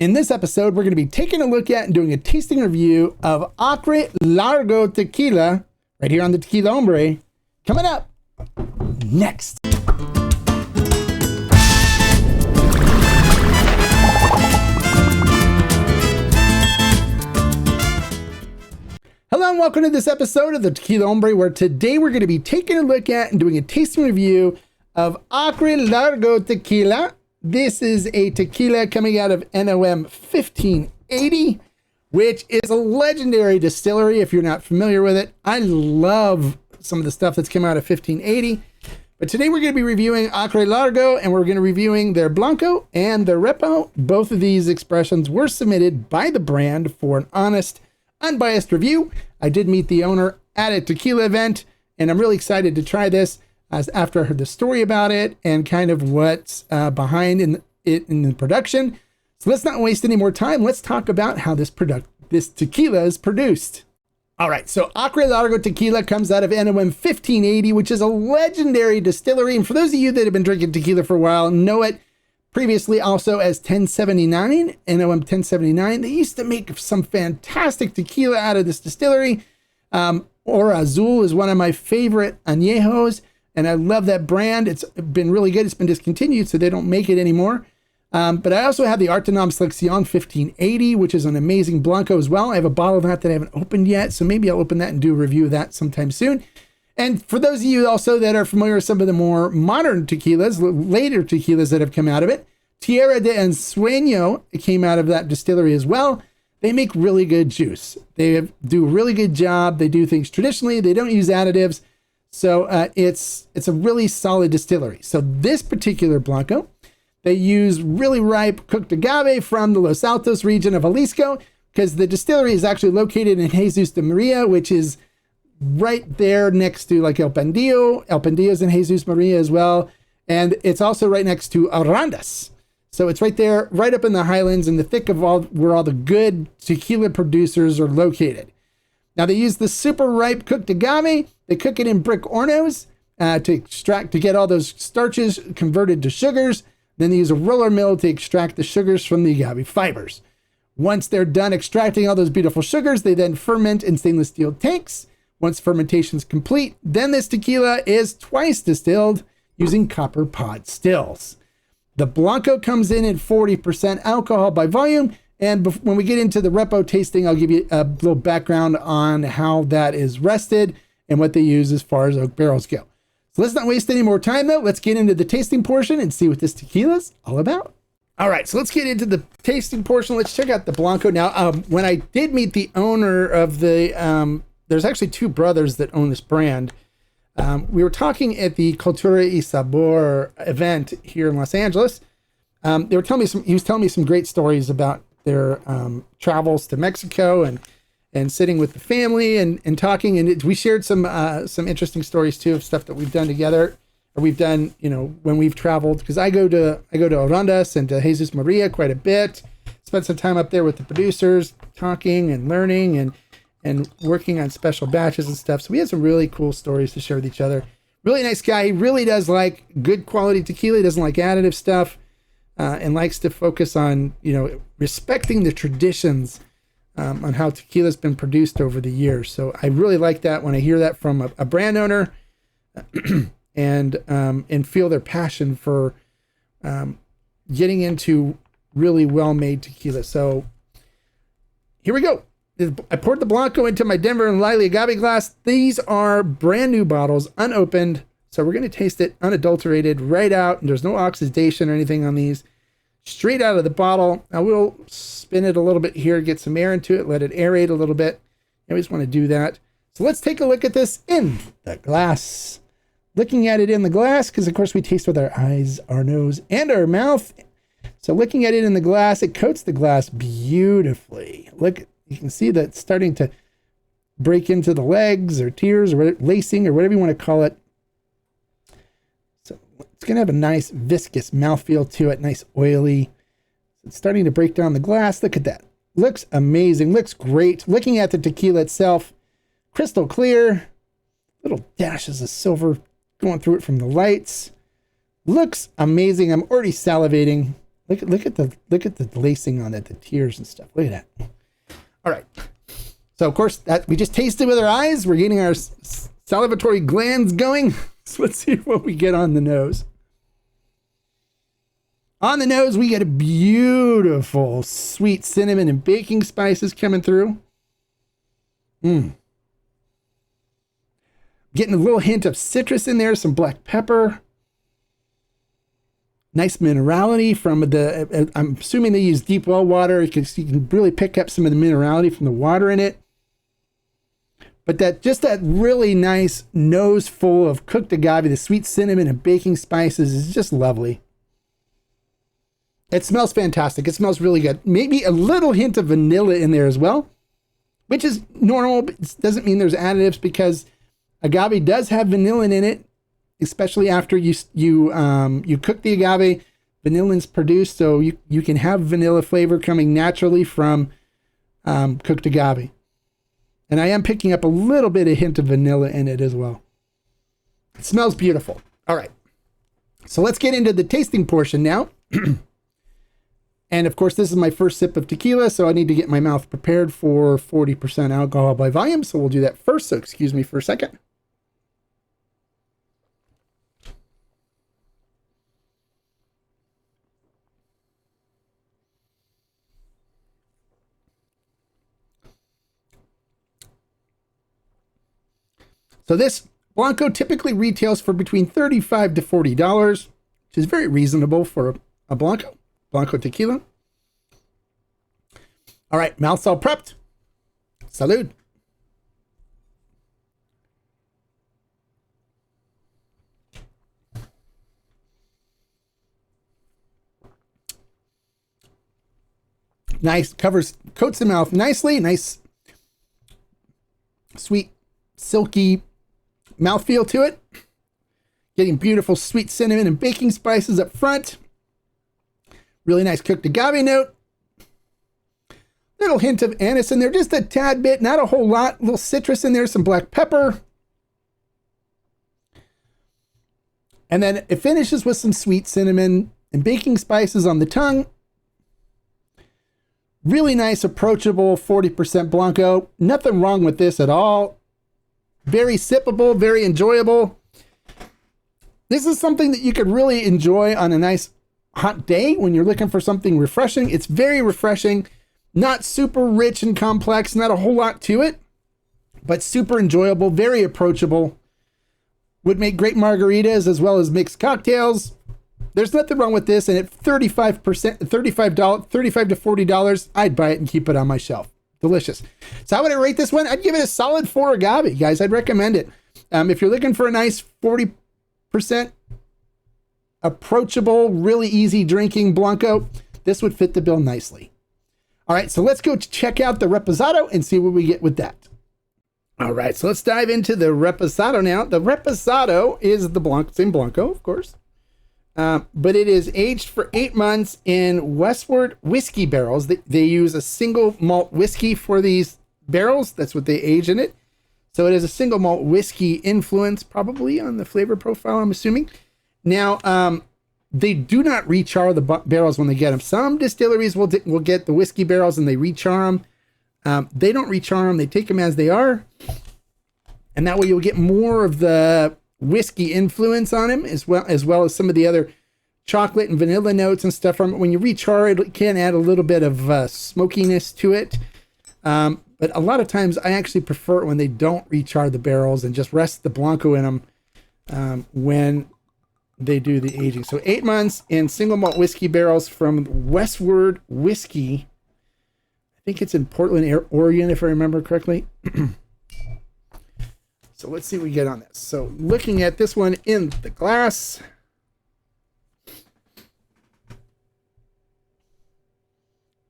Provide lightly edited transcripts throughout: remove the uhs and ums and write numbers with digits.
In this episode, we're going to be taking a look at and doing a tasting review of Acre Largo Tequila right here on the Tequila Hombre. Coming up next. Hello and welcome to this episode of the Tequila Hombre, where today we're going to be taking a look at and doing a tasting review of Acre Largo Tequila. This is a tequila coming out of NOM 1580, which is a legendary distillery if you're not familiar with it. I love some of the stuff that's come out of 1580. But today we're going to be reviewing Acre Largo, and we're going to be reviewing their Blanco and their Repo. Both of these expressions were submitted by the brand for an honest, unbiased review. I did meet the owner at a tequila event, and I'm really excited to try this as after I heard the story about it and kind of what's behind in the production. So let's not waste any more time. Let's talk about how this tequila is produced. All right, so Acre Largo Tequila comes out of NOM 1580, which is a legendary distillery. And for those of you that have been drinking tequila for a while, know it previously also as 1079, NOM 1079. They used to make some fantastic tequila out of this distillery. Ora Azul is one of my favorite añejos, and I love that brand. It's been really good. It's been discontinued, so they don't make it anymore. But I also have the Artenom Selección 1580, which is an amazing Blanco as well. I have a bottle of that I haven't opened yet, so maybe I'll open that and do a review of that sometime soon. And for those of you also that are familiar with some of the more modern tequilas, later tequilas that have come out of it, Tierra de Ensueño came out of that distillery as well. They make really good juice. They do a really good job. They do things traditionally. They don't use additives. So it's a really solid distillery. So this particular Blanco, they use really ripe cooked agave from the Los Altos region of Jalisco, because the distillery is actually located in Jesus de Maria, which is right there next to like El Pandillo. El Pandillo is in Jesus Maria as well. And it's also right next to Arandas. So it's right there, right up in the highlands in the thick of where all the good tequila producers are located. Now they use the super ripe cooked agave. They cook it in brick hornos to get all those starches converted to sugars. Then they use a roller mill to extract the sugars from the agave fibers. Once they're done extracting all those beautiful sugars, they then ferment in stainless steel tanks. Once fermentation is complete, then this tequila is twice distilled using copper pot stills. The Blanco comes in at 40% alcohol by volume. And when we get into the Repo tasting, I'll give you a little background on how that is rested and what they use as far as oak barrels go. So let's not waste any more time, though. Let's get into the tasting portion and see what this tequila's all about. All right, so let's get into the tasting portion. Let's check out the Blanco. Now, when I did meet the owner of the, there's actually two brothers that own this brand. We were talking at the Cultura y Sabor event here in Los Angeles. He was telling me some great stories about their travels to Mexico and sitting with the family and talking. And we shared some interesting stories too of stuff that we've done together, or we've done, when we've traveled, because I go to Arandas and to Jesus Maria quite a bit, spent some time up there with the producers, talking and learning and working on special batches and stuff. So we had some really cool stories to share with each other. Really nice guy. He really does like good quality tequila. He doesn't like additive stuff. And likes to focus on, respecting the traditions on how tequila's been produced over the years. So I really like that when I hear that from a brand owner and feel their passion for getting into really well-made tequila. So here we go. I poured the Blanco into my Denver and Lily agave glass. These are brand new bottles, unopened. So we're going to taste it unadulterated right out. And there's no oxidation or anything on these. Straight out of the bottle. Now we'll spin it a little bit here, get some air into it, let it aerate a little bit. I always want to do that. So let's take a look at this in the glass. Looking at it in the glass, because of course we taste with our eyes, our nose, and our mouth. So looking at it in the glass, it coats the glass beautifully. Look, you can see that it's starting to break into the legs or tiers or lacing or whatever you want to call it. So it's going to have a nice viscous mouthfeel to it, nice oily. It's starting to break down the glass. Look at that. Looks amazing. Looks great. Looking at the tequila itself, crystal clear. Little dashes of silver going through it from the lights. Looks amazing. I'm already salivating. Look at the lacing on it, the tears and stuff. Look at that. All right. So of course that we just tasted with our eyes. We're getting our salivatory glands going. So let's see what we get on the nose. On the nose, we get a beautiful sweet cinnamon and baking spices coming through. Getting a little hint of citrus in there, some black pepper. Nice minerality from the, I'm assuming they use deep well water because you can really pick up some of the minerality from the water in it. But that really nice nose full of cooked agave, the sweet cinnamon and baking spices is just lovely. It smells fantastic. It smells really good. Maybe a little hint of vanilla in there as well, which is normal, but it doesn't mean there's additives because agave does have vanilla in it, especially after you cook the agave. Vanillin's produced, so you can have vanilla flavor coming naturally from cooked agave. And I am picking up a little bit of hint of vanilla in it as well. It smells beautiful. All right. So let's get into the tasting portion now. And of course, this is my first sip of tequila, so I need to get my mouth prepared for 40% alcohol by volume. So we'll do that first. So excuse me for a second. So this Blanco typically retails for between $35 to $40, which is very reasonable for a Blanco tequila. All right, mouth's all prepped. Salud. Nice, coats the mouth nicely. Nice, sweet, silky mouthfeel to it. Getting beautiful sweet cinnamon and baking spices up front. Really nice cooked agave note. Little hint of anise in there, just a tad bit, not a whole lot. A little citrus in there, some black pepper. And then it finishes with some sweet cinnamon and baking spices on the tongue. Really nice, approachable 40% Blanco. Nothing wrong with this at all. Very sippable, very enjoyable. This is something that you could really enjoy on a nice hot day when you're looking for something refreshing. It's very refreshing, not super rich and complex, not a whole lot to it, but super enjoyable, very approachable. Would make great margaritas as well as mixed cocktails. There's nothing wrong with this, and at $35 to $40, I'd buy it and keep it on my shelf. Delicious. So how would I rate this one? I'd give it a solid 4 agave, guys. I'd recommend it. If you're looking for a nice 40% approachable, really easy drinking Blanco, this would fit the bill nicely. All right, so let's go check out the Reposado and see what we get with that. All right, so let's dive into the Reposado now. The Reposado is the same Blanco, of course, but it is aged for 8 months in Westward whiskey barrels. They use a single malt whiskey for these barrels. That's what they age in it. So it is a single malt whiskey influence, probably on the flavor profile, I'm assuming. Now, they do not rechar the barrels when they get them. Some distilleries will get the whiskey barrels and they rechar them. They don't rechar them. They take them as they are. And that way you'll get more of the whiskey influence on them as well as some of the other chocolate and vanilla notes and stuff from it. When you rechar it, it can add a little bit of smokiness to it. But a lot of times I actually prefer it when they don't rechar the barrels and just rest the Blanco in them when they do the aging. So 8 months in single malt whiskey barrels from Westward Whiskey. I think it's in Portland, Oregon, if I remember correctly. So let's see what we get on this. So looking at this one in the glass.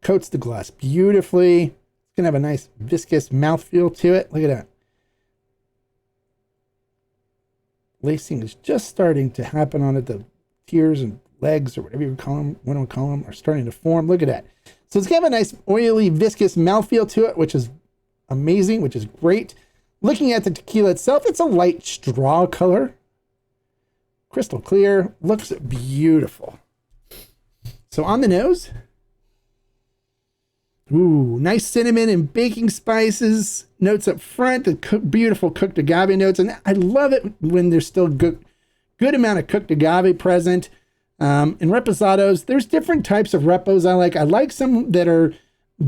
Coats the glass beautifully. It's going to have a nice viscous mouthfeel to it. Look at that. Lacing is just starting to happen on it. The tears and legs, or whatever you call them, are starting to form. Look at that. So it's got a nice oily, viscous mouthfeel to it, which is amazing, which is great. Looking at the tequila itself, it's a light straw color. Crystal clear. Looks beautiful. So on the nose, ooh, nice cinnamon and baking spices notes up front, the beautiful cooked agave notes. And I love it when there's still good amount of cooked agave present. In reposados, there's different types of repos I like. I like some that are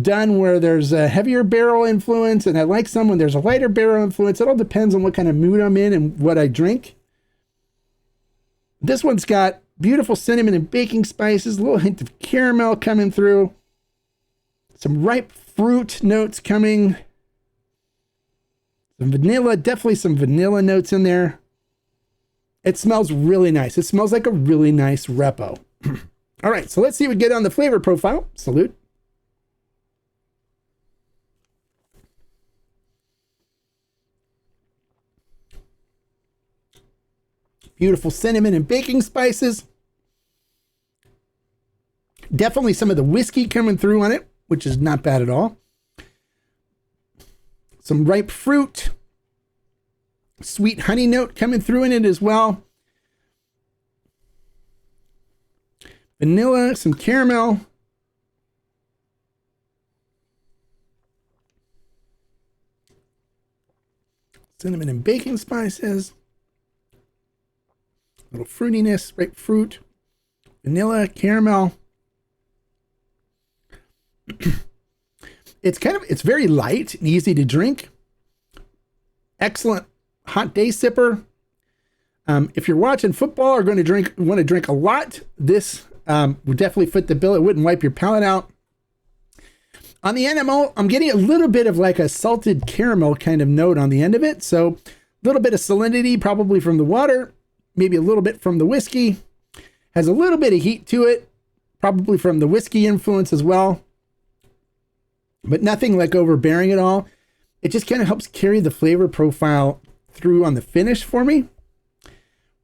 done where there's a heavier barrel influence, and I like some when there's a lighter barrel influence. It all depends on what kind of mood I'm in and what I drink. This one's got beautiful cinnamon and baking spices, a little hint of caramel coming through, some ripe fruit notes coming, some vanilla, definitely some vanilla notes in there. It smells really nice. It smells like a really nice repo. All right, so let's see what we get on the flavor profile. Salute. Beautiful cinnamon and baking spices. Definitely some of the whiskey coming through on it, which is not bad at all. Some ripe fruit. Sweet honey note coming through in it as well. Vanilla, some caramel. Cinnamon and baking spices. A little fruitiness, ripe fruit, vanilla, caramel. It's very light and easy to drink. Excellent hot day sipper. If you're watching football or want to drink a lot, this would definitely fit the bill. It wouldn't wipe your palate out. On the end, I'm getting a little bit of like a salted caramel kind of note on the end of it. So a little bit of salinity, probably from the water, maybe a little bit from the whiskey. Has a little bit of heat to it, probably from the whiskey influence as well, but nothing like overbearing at all. It just kind of helps carry the flavor profile through on the finish for me.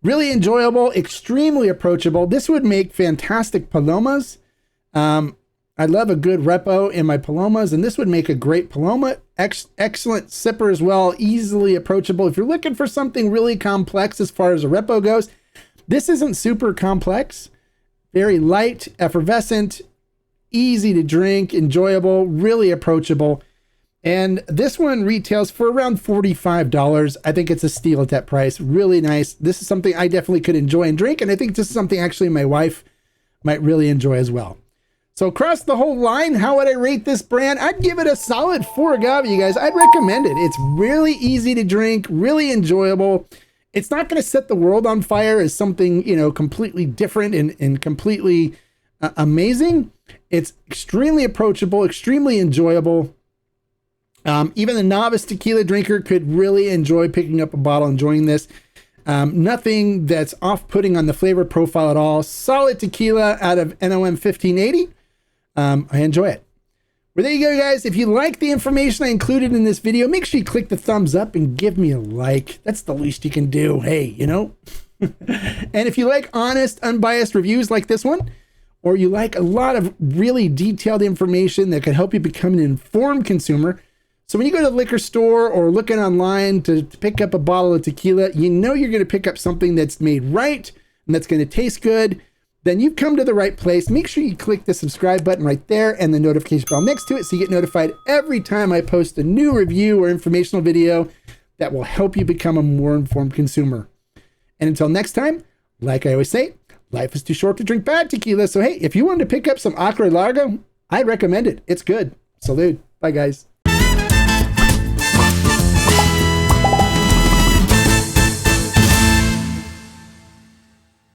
Really enjoyable, extremely approachable. This would make fantastic palomas. I love a good repo in my palomas, and this would make a great paloma. Excellent sipper as well, easily approachable. If you're looking for something really complex as far as a repo goes, this isn't super complex. Very light, effervescent, easy to drink, enjoyable, really approachable. And this one retails for around $45. I think it's a steal at that price. Really nice. This is something I definitely could enjoy and drink. And I think this is something actually my wife might really enjoy as well. So across the whole line, how would I rate this brand? I'd give it a solid 4 agave, you guys. I'd recommend it. It's really easy to drink, really enjoyable. It's not going to set the world on fire as something, completely different and completely amazing. It's extremely approachable, extremely enjoyable. Even a novice tequila drinker could really enjoy picking up a bottle, enjoying this. Nothing that's off-putting on the flavor profile at all. Solid tequila out of NOM 1580. I enjoy it. Well, there you go, guys. If you like the information I included in this video, make sure you click the thumbs up and give me a like. That's the least you can do. Hey, And if you like honest, unbiased reviews like this one, or you like a lot of really detailed information that could help you become an informed consumer, so when you go to the liquor store or looking online to pick up a bottle of tequila, you're going to pick up something that's made right and that's going to taste good, then you've come to the right place. Make sure you click the subscribe button right there and the notification bell next to it so you get notified every time I post a new review or informational video that will help you become a more informed consumer. And until next time, like I always say, life is too short to drink bad tequila. So hey, if you wanted to pick up some Acre Largo, I'd recommend it. It's good. Salud. Bye, guys.